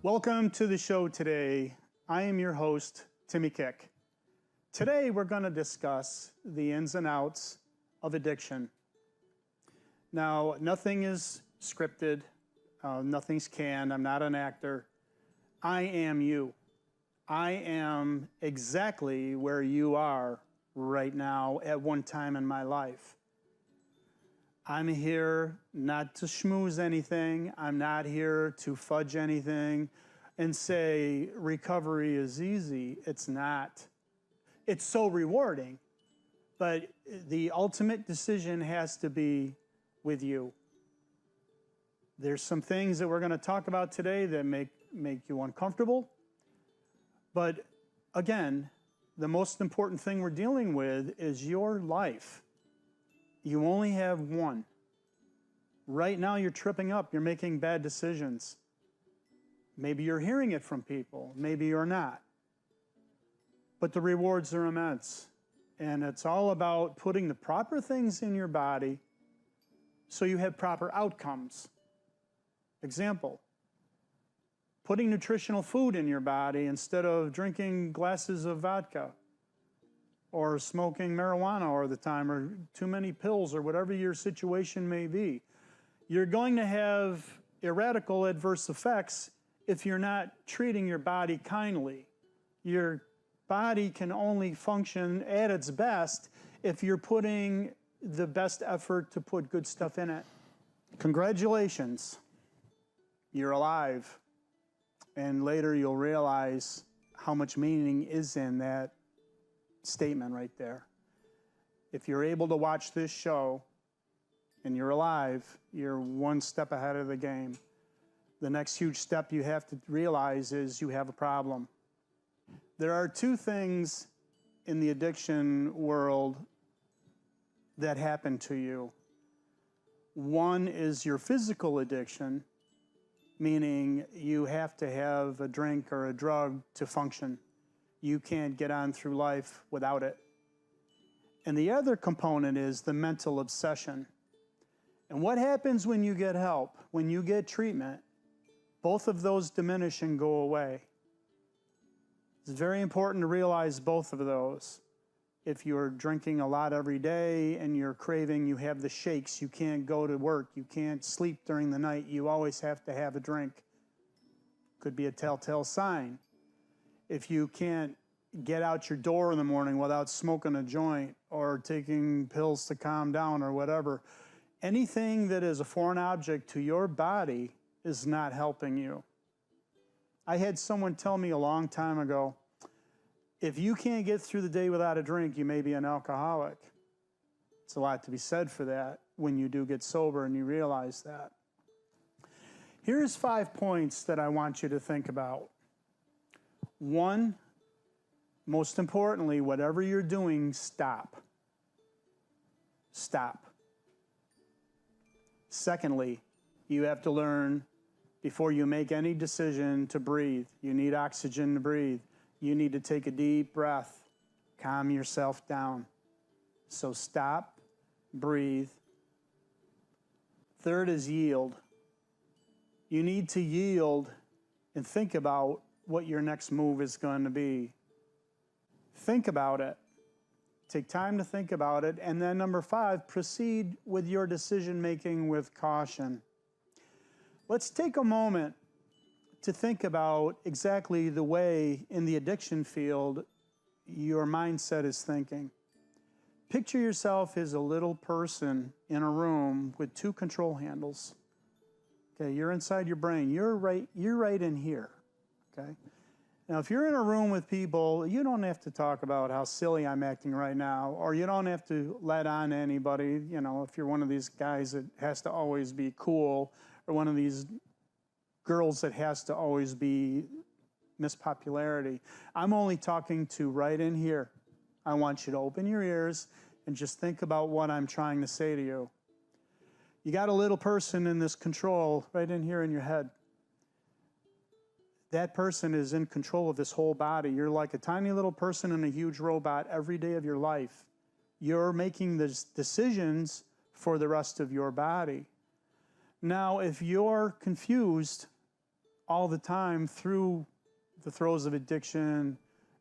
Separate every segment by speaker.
Speaker 1: Welcome to the show today. I am your host, Timmy Kick. Today we're going to discuss the ins and outs of addiction. Now, nothing is scripted, nothing's canned, I'm not an actor. I am you. I am exactly where you are right now at one time in my life. I'm here not to schmooze anything. I'm not here to fudge anything and say recovery is easy. It's not. It's so rewarding, but the ultimate decision has to be with you. There's some things that we're going to talk about today that make you uncomfortable. But again, the most important thing we're dealing with is your life. You only have one. Right now you're tripping up, you're making bad decisions. Maybe you're hearing it from people, maybe you're not. But the rewards are immense. And it's all about putting the proper things in your body so you have proper outcomes. Example, putting nutritional food in your body instead of drinking glasses of vodka, or smoking marijuana all the time, or too many pills, or whatever your situation may be. You're going to have radical adverse effects if you're not treating your body kindly. Your body can only function at its best if you're putting the best effort to put good stuff in it. Congratulations, you're alive. And later you'll realize how much meaning is in that statement right there. If you're able to watch this show and you're alive, you're one step ahead of the game. The next huge step you have to realize is you have a problem. There are two things in the addiction world that happen to you. One is your physical addiction, meaning you have to have a drink or a drug to function. You can't get on through life without it. And the other component is the mental obsession. And what happens when you get help, when you get treatment? Both of those diminish and go away. It's very important to realize both of those. If you're drinking a lot every day and you're craving, you have the shakes, you can't go to work, you can't sleep during the night, you always have to have a drink. Could be a telltale sign. If you can't get out your door in the morning without smoking a joint or taking pills to calm down or whatever, anything that is a foreign object to your body is not helping you. I had someone tell me a long time ago, if you can't get through the day without a drink, you may be an alcoholic. It's a lot to be said for that when you do get sober and you realize that. Here's 5 points that I want you to think about. One, most importantly, whatever you're doing, stop. Stop. Secondly, you have to learn before you make any decision to breathe. You need oxygen to breathe. You need to take a deep breath, calm yourself down. So stop, breathe. Third is yield. You need to yield and think about what your next move is going to be. Think about it. Take time to think about it. And then number 5, proceed with your decision making with caution. Let's take a moment to think about exactly the way in the addiction field your mindset is thinking. Picture yourself as a little person in a room with 2 control handles. Okay, you're inside your brain. You're right in here. Okay? Now, if you're in a room with people, you don't have to talk about how silly I'm acting right now, or you don't have to let on to anybody. You know, if you're one of these guys that has to always be cool, or one of these girls that has to always be Miss Popularity. I'm only talking to right in here. I want you to open your ears and just think about what I'm trying to say to you. You got a little person in this control right in here in your head. That person is in control of this whole body. You're like a tiny little person in a huge robot every day of your life. You're making the decisions for the rest of your body. Now, if you're confused all the time through the throes of addiction,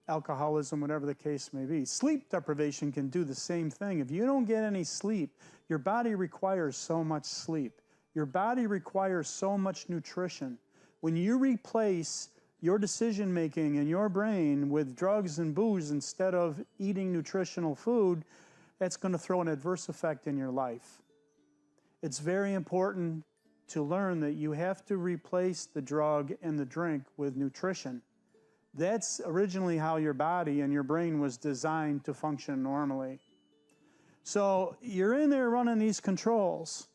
Speaker 1: alcoholism, whatever the case may be. Sleep deprivation can do the same thing. If you don't get any sleep, your body requires so much sleep. Your body requires so much nutrition. When you replace your decision making in your brain with drugs and booze instead of eating nutritional food, that's going to throw an adverse effect in your life. It's very important to learn that you have to replace the drug and the drink with nutrition. That's originally how your body and your brain was designed to function normally. So you're in there running these controls,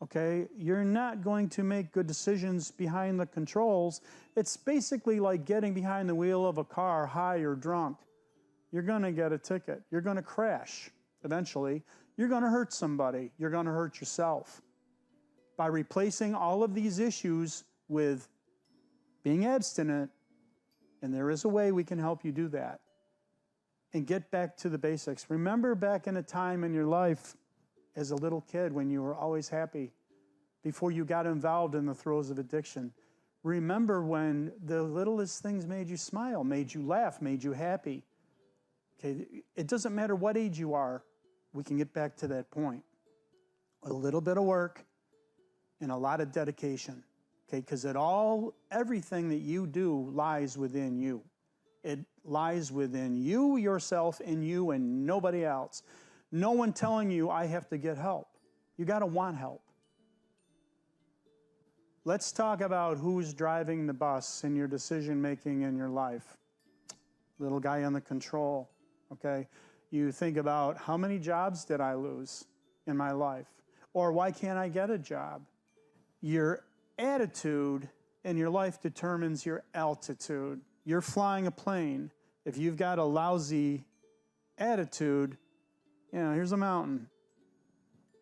Speaker 1: okay? You're not going to make good decisions behind the controls. It's basically like getting behind the wheel of a car high or drunk. You're gonna get a ticket. You're gonna crash eventually. You're gonna hurt somebody. You're gonna hurt yourself. By replacing all of these issues with being abstinent, and there is a way we can help you do that, and get back to the basics. Remember back in a time in your life as a little kid when you were always happy, before you got involved in the throes of addiction. Remember when the littlest things made you smile, made you laugh, made you happy. Okay, it doesn't matter what age you are, we can get back to that point. A little bit of work and a lot of dedication. Okay, because everything that you do lies within you. It lies within you, yourself, and you, and nobody else. No one telling you, I have to get help. You got to want help. Let's talk about who's driving the bus in your decision-making in your life. Little guy on the control, okay? You think about, how many jobs did I lose in my life? Or why can't I get a job? Your attitude in your life determines your altitude. You're flying a plane. If you've got a lousy attitude, here's a mountain.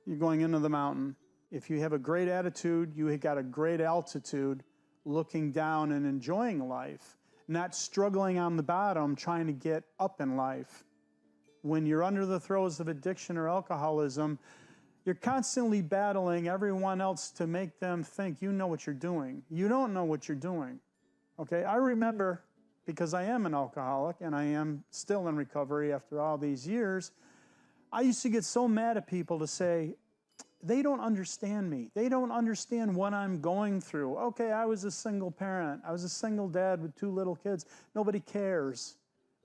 Speaker 1: You're going into the mountain. If you have a great attitude, you have got a great altitude, looking down and enjoying life, not struggling on the bottom, trying to get up in life. When you're under the throes of addiction or alcoholism, you're constantly battling everyone else to make them think you know what you're doing. You don't know what you're doing. Okay, I remember, because I am an alcoholic and I am still in recovery after all these years, I used to get so mad at people to say, they don't understand me. They don't understand what I'm going through. Okay, I was a single parent. I was a single dad with 2 little kids. Nobody cares.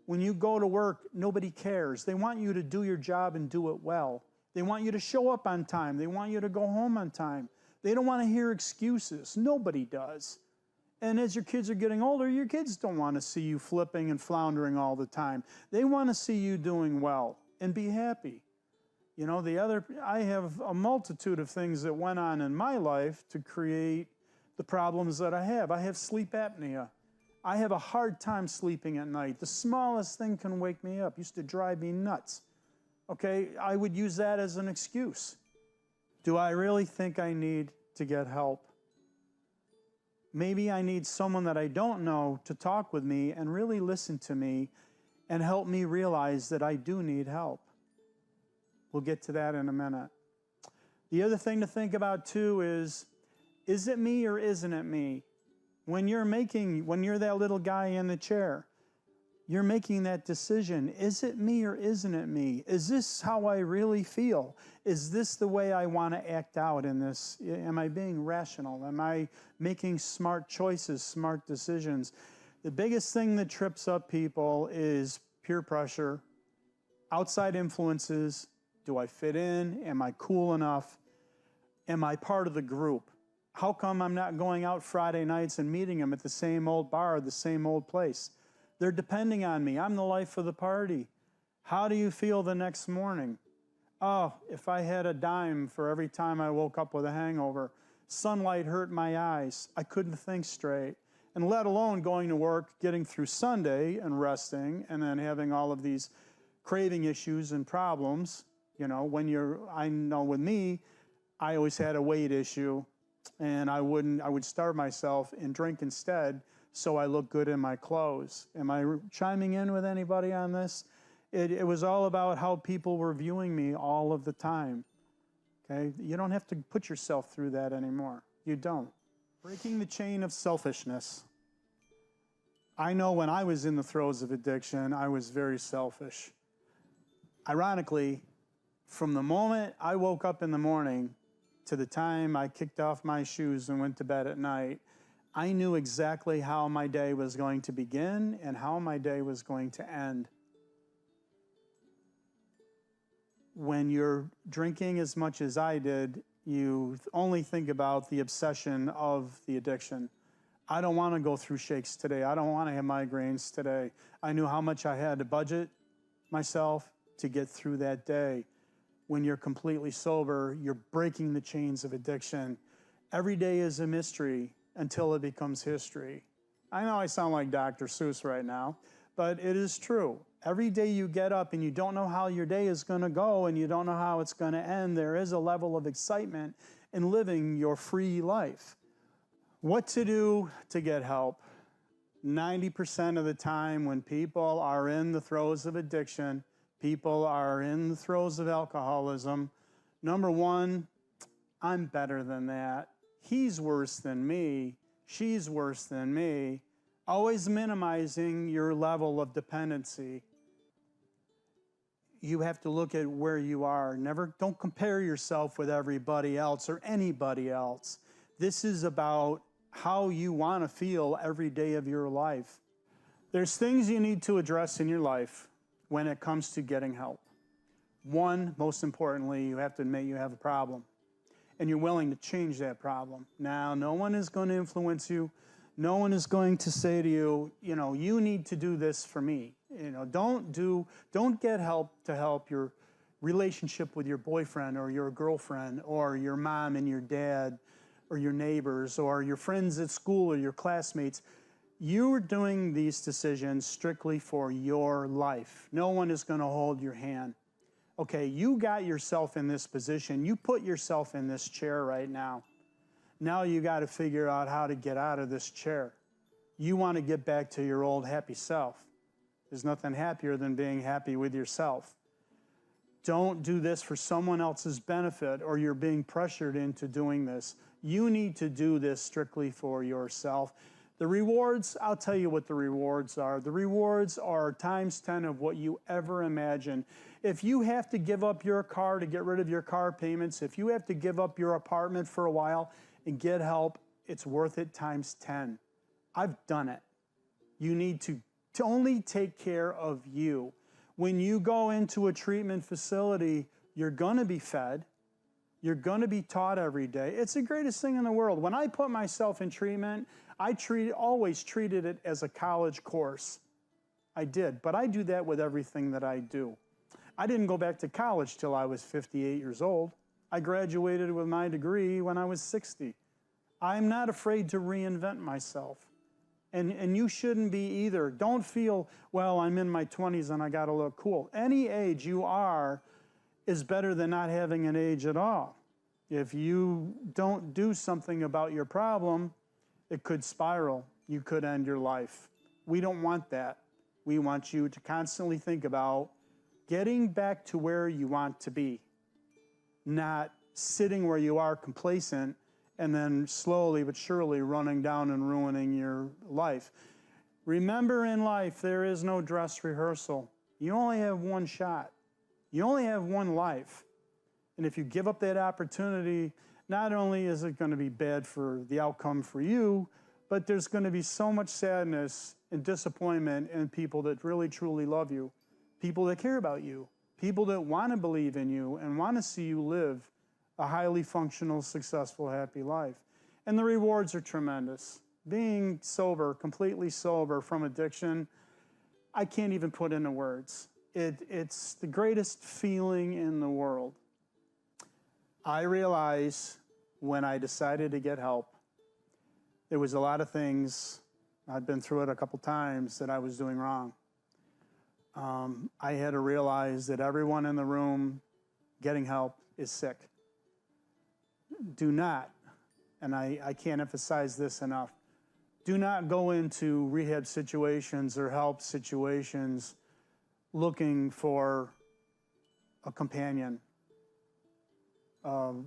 Speaker 1: When you go to work, nobody cares. They want you to do your job and do it well. They want you to show up on time. They want you to go home on time. They don't want to hear excuses. Nobody does. And as your kids are getting older, your kids don't want to see you flipping and floundering all the time. They want to see you doing well and be happy. I have a multitude of things that went on in my life to create the problems that I have. I have sleep apnea. I have a hard time sleeping at night. The smallest thing can wake me up. Used to drive me nuts. Okay, I would use that as an excuse. Do I really think I need to get help? Maybe I need someone that I don't know to talk with me and really listen to me and help me realize that I do need help. We'll get to that in a minute. The other thing to think about too is it me or isn't it me? When you're that little guy in the chair, you're making that decision. Is it me or isn't it me? Is this how I really feel? Is this the way I want to act out in this? Am I being rational? Am I making smart choices, smart decisions? The biggest thing that trips up people is peer pressure, outside influences. Do I fit in? Am I cool enough? Am I part of the group? How come I'm not going out Friday nights and meeting them at the same old bar, the same old place? They're depending on me. I'm the life of the party. How do you feel the next morning? Oh, if I had a dime for every time I woke up with a hangover. Sunlight hurt my eyes. I couldn't think straight. And let alone going to work, getting through Sunday and resting, and then having all of these craving issues and problems. I know with me, I always had a weight issue, and I would starve myself and drink instead, so I look good in my clothes. Am I chiming in with anybody on this? It was all about how people were viewing me all of the time. Okay? You don't have to put yourself through that anymore. You don't. Breaking the chain of selfishness. I know when I was in the throes of addiction, I was very selfish. Ironically, from the moment I woke up in the morning to the time I kicked off my shoes and went to bed at night, I knew exactly how my day was going to begin and how my day was going to end. When you're drinking as much as I did, you only think about the obsession of the addiction. I don't want to go through shakes today. I don't want to have migraines today. I knew how much I had to budget myself to get through that day. When you're completely sober, you're breaking the chains of addiction. Every day is a mystery until it becomes history. I know I sound like Dr. Seuss right now, but it is true. Every day you get up and you don't know how your day is going to go and you don't know how it's going to end, there is a level of excitement in living your free life. What to do to get help? 90% of the time when people are in the throes of addiction, people are in the throes of alcoholism, number one, I'm better than that. He's worse than me. She's worse than me. Always minimizing your level of dependency. You have to look at where you are. Don't compare yourself with everybody else or anybody else. This is about how you want to feel every day of your life. There's things you need to address in your life when it comes to getting help. One, most importantly, you have to admit you have a problem and you're willing to change that problem. Now, no one is going to influence you. No one is going to say to you, you need to do this for me. Don't get help to help your relationship with your boyfriend or your girlfriend or your mom and your dad or your neighbors or your friends at school or your classmates. You're doing these decisions strictly for your life. No one is going to hold your hand. Okay, you got yourself in this position. You put yourself in this chair right now. Now you got to figure out how to get out of this chair. You want to get back to your old happy self. There's nothing happier than being happy with yourself. Don't do this for someone else's benefit or you're being pressured into doing this. You need to do this strictly for yourself. The rewards, I'll tell you what the rewards are. The rewards are times 10 of what you ever imagine. If you have to give up your car to get rid of your car payments, if you have to give up your apartment for a while and get help, it's worth it times 10. I've done it. You need to only take care of you. When you go into a treatment facility, you're going to be fed. You're going to be taught every day. It's the greatest thing in the world. When I put myself in treatment, I always treated it as a college course. I did, but I do that with everything that I do. I didn't go back to college till I was 58 years old. I graduated with my degree when I was 60. I'm not afraid to reinvent myself. And you shouldn't be either. Don't feel, well, I'm in my 20s and I got to look cool. Any age you are is better than not having an age at all. If you don't do something about your problem, it could spiral. You could end your life. We don't want that. We want you to constantly think about getting back to where you want to be, not sitting where you are complacent and then slowly but surely running down and ruining your life. Remember, in life, there is no dress rehearsal. You only have one shot. You only have one life. And if you give up that opportunity, not only is it going to be bad for the outcome for you, but there's going to be so much sadness and disappointment in people that really, truly love you, people that care about you, people that want to believe in you and want to see you live a highly functional, successful, happy life. And the rewards are tremendous. Being sober, completely sober from addiction, I can't even put into words. It's the greatest feeling in the world. I realized when I decided to get help, there was a lot of things, I've been through it a couple times, that I was doing wrong. I had to realize that everyone in the room getting help is sick. Do not, and I can't emphasize this enough, do not go into rehab situations or help situations looking for a companion,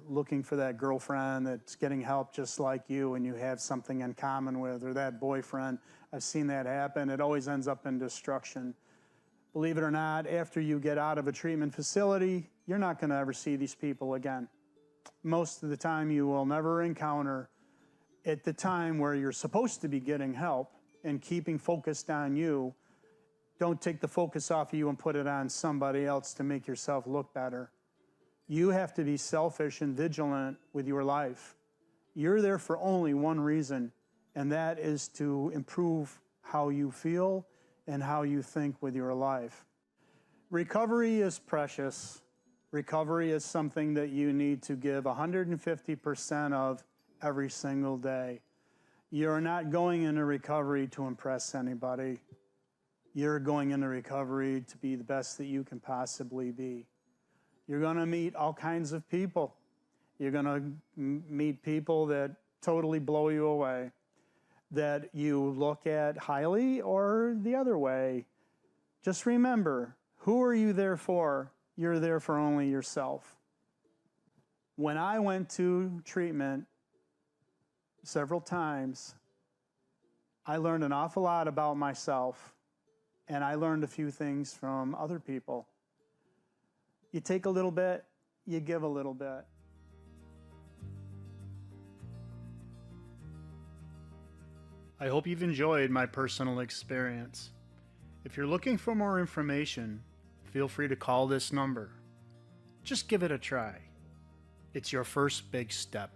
Speaker 1: looking for that girlfriend that's getting help just like you and you have something in common with, or that boyfriend. I've seen that happen. It always ends up in destruction. Believe it or not, after you get out of a treatment facility, you're not going to ever see these people again. Most of the time you will never encounter, at the time where you're supposed to be getting help and keeping focused on you, don't take the focus off of you and put it on somebody else to make yourself look better. You have to be selfish and vigilant with your life. You're there for only one reason, and that is to improve how you feel and how you think with your life. Recovery is precious. Recovery is something that you need to give 150% of every single day. You're not going into recovery to impress anybody. You're going into recovery to be the best that you can possibly be. You're going to meet all kinds of people. You're going to meet people that totally blow you away, that you look at highly or the other way. Just remember, who are you there for? You're there for only yourself. When I went to treatment several times, I learned an awful lot about myself, and I learned a few things from other people. You take a little bit, you give a little bit. I hope you've enjoyed my personal experience. If you're looking for more information, feel free to call this number. Just give it a try. It's your first big step.